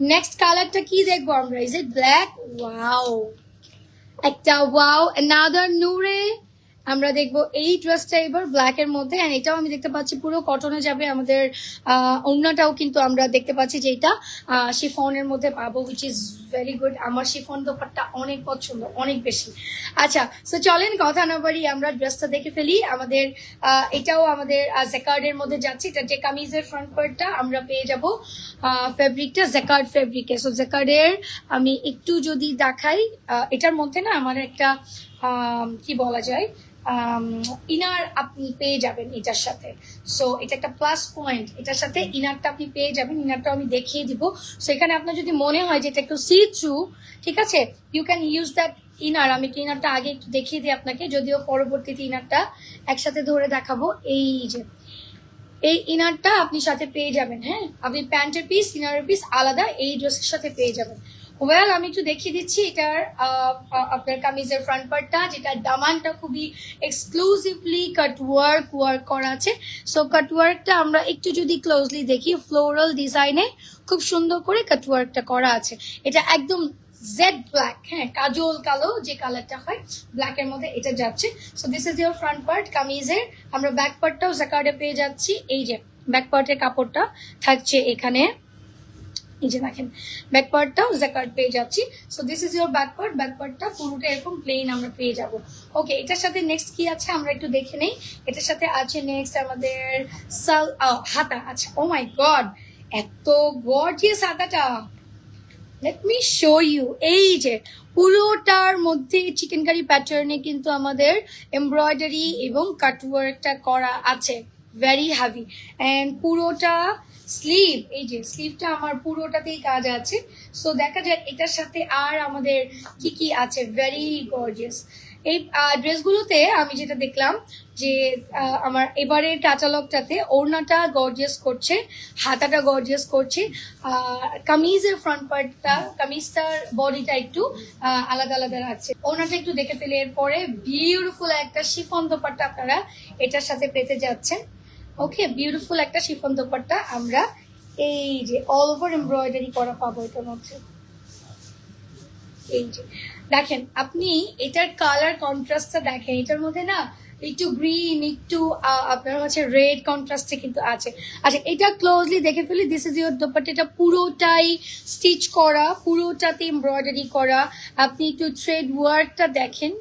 Next কালারটা কি দেখবো আমরা? Is it black? ওয়াও, একটা ওয়াও, অ্যানাদার নূরে আমরা দেখবো এই ড্রেসটা এবার ব্ল্যাক এর মধ্যে। হ্যাঁ, এটাও আমি দেখতে পাচ্ছি পুরো কটনে যাবে। আমাদের ওড়নাটাও কিন্তু আমরা দেখতে পাচ্ছি যে এটা শিফনের মধ্যে পাবো, উইচ ইজ ভেরি গুড। আমার শিফন দোপাট্টা অনেক পছন্দ, অনেক বেশি। আচ্ছা, সো চলেন কথা না বাড়ি আমরা ড্রেসটা দেখে ফেলি। আমাদের এটাও আমাদের জ্যাকার্ডের মধ্যে যাচ্ছে। এটা যে কামিজের ফ্রন্ট পার্টটা আমরা পেয়ে যাব ফেব্রিকটা জ্যাকার্ড ফেব্রিকে। সো জ্যাকার্ডের আমি একটু যদি দেখাই, এটার মধ্যে না আমার একটা কি বলা যায় ইনার আপনি পেয়ে যাবেন এটার সাথে। সো এটা একটা প্লাস পয়েন্ট, এটার সাথে ইনারটা আপনি পেয়ে যাবেন। ইনারটা আমি দেখিয়ে দিব। সো এখানে আপনার যদি মনে হয় যে এটা একটু সি থ্রু, ঠিক আছে, you can use that inner. আমি ইনারটা আগে একটু দেখিয়ে দিই আপনাকে, যদিও পরবর্তীতে ইনারটা একসাথে ধরে দেখাবো। এই যে এই ইনারটা আপনি সাথে পেয়ে যাবেন। হ্যাঁ, আপনি প্যান্টের পিস ইনারের পিস আলাদা এই ড্রেসের সাথে পেয়ে যাবেন। ওয়েল, আমি একটু দেখিয়ে দিচ্ছি এটার আপনার কামিজের ফ্রন্ট পার্টটা, যেটা দামানটা খুবই এক্সক্লুসিভলি ওয়ার্ক করা আছে। সো ওয়ার্কটা আমরা একটু যদি ক্লোজলি দেখি, ফ্লোরাল ডিজাইনে খুব সুন্দর করে ওয়ার্কটা করা আছে। এটা একদম জেড ব্ল্যাক, হ্যাঁ, কাজল কালো যে কালারটা হয় ব্ল্যাকের মধ্যে এটা যাচ্ছে। So this is your front part কামিজের। আমরা ব্যাক পার্টটাও জ্যাকার্ডে পেয়ে যাচ্ছি। এই যে ব্যাক পার্টের কাপড়টা থাকছে এখানে, এই যে দেখেন ব্যাক পার্টটাও জ্যাকার্ড পেয়ে যাচ্ছি। So this is your back part. Back পার্টটা পুরোটা এরকম প্লেন আমরা পেয়ে যাব। ওকে, এটার সাথে নেক্সট কি আছে আমরা একটু দেখে নেই। এটার সাথে আছে নেক্সট আমাদের হাতা। আচ্ছা, ও মাই গড, এত গর্জিয়াস হাতাটা, লেট মি শো ইউ। এই যে পুরোটার মধ্যে চিকেন কারি প্যাটার্নে কিন্তু আমাদের এমব্রয়ডারি এবং কাটওয়ার্কটা করা আছে, ভেরি হ্যাভি। অ্যান্ড পুরোটা স্লিভ, এই যে স্লিভটা আমার পুরোটাতেই কাজ আছে। সো দেখা যায় এটার সাথে আর আমাদের কি কি আছে, ভেরি গর্জিয়াস। এই ড্রেসগুলোতে আমি যেটা দেখলাম যে আমার এবারের ক্যাটালগটাতে ওড়নাটা গর্জিয়াস করছে, হাতাটা গর্জিয়াস করছে, কামিজের ফ্রন্ট পার্টটা, কামিজটার বডিটা একটু আলাদা আলাদা রাখছে। ওড়নাটা একটু দেখে ফেলে এরপরে বিউটিফুল একটা শিফন দোপাট্টা আপনারা এটার সাথে পেতে যাচ্ছেন। ওকে, বিউটিফুল একটা শিফন দোপাট্টা আমরা এই যে অল ওভার এমব্রয়ডারি করা পাবো এটার মধ্যে। এই যে দেখেন আপনি এটার কালার কন্ট্রাস্টটা দেখেন, এটার মধ্যে না একটু গ্রিন, একটু আপনার হচ্ছে রেড কন্ট্রাস্টে কিন্তু আছে। আচ্ছা, এটা ক্লোজলি দেখে ফেলি। This is your dupatta. এটা পুরোটাই স্টিচ করা, পুরোটাতে এমব্রয়ডারি করা। আপনি একটু থ্রেড ওয়ার্কটা দেখেন,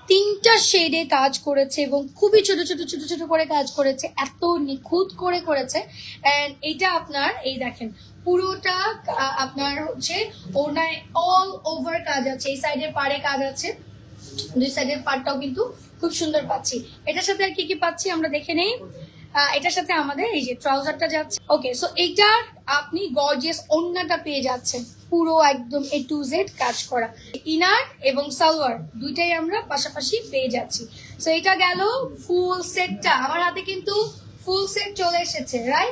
3টা শেডে কাজ করেছে এবং খুবই ছোট ছোট ছোট ছোট করে কাজ করেছে, এত নিখুঁত করে করেছে। এন্ড এটা আপনার এই দেখেন পুরোটা আপনার হচ্ছে ওনায় অল ওভার কাজ আছে। এই সাইডের পাড়ে কাজ আছে, দুই সাইডের পাড়টাও কিন্তু খুব সুন্দর পাচ্ছি। এটার সাথে আর কি কি পাচ্ছি আমরা দেখে নেই। এটার সাথে আমাদের এই যে ট্রাউজারটা যাচ্ছে। ওকে, সো এইটার আপনি গর্জিয়াস ওড়নাটা পেয়ে যাচ্ছেন, পুরো একদম A to Z কাজ করা। ইনার এবং সালোয়ার দুইটাই আমরা পাশাপাশি পেয়ে যাচ্ছি। সো এটা গেল ফুল সেটটা। আমার হাতে কিন্তু ফুল সেট চলে এসেছে, রাইট?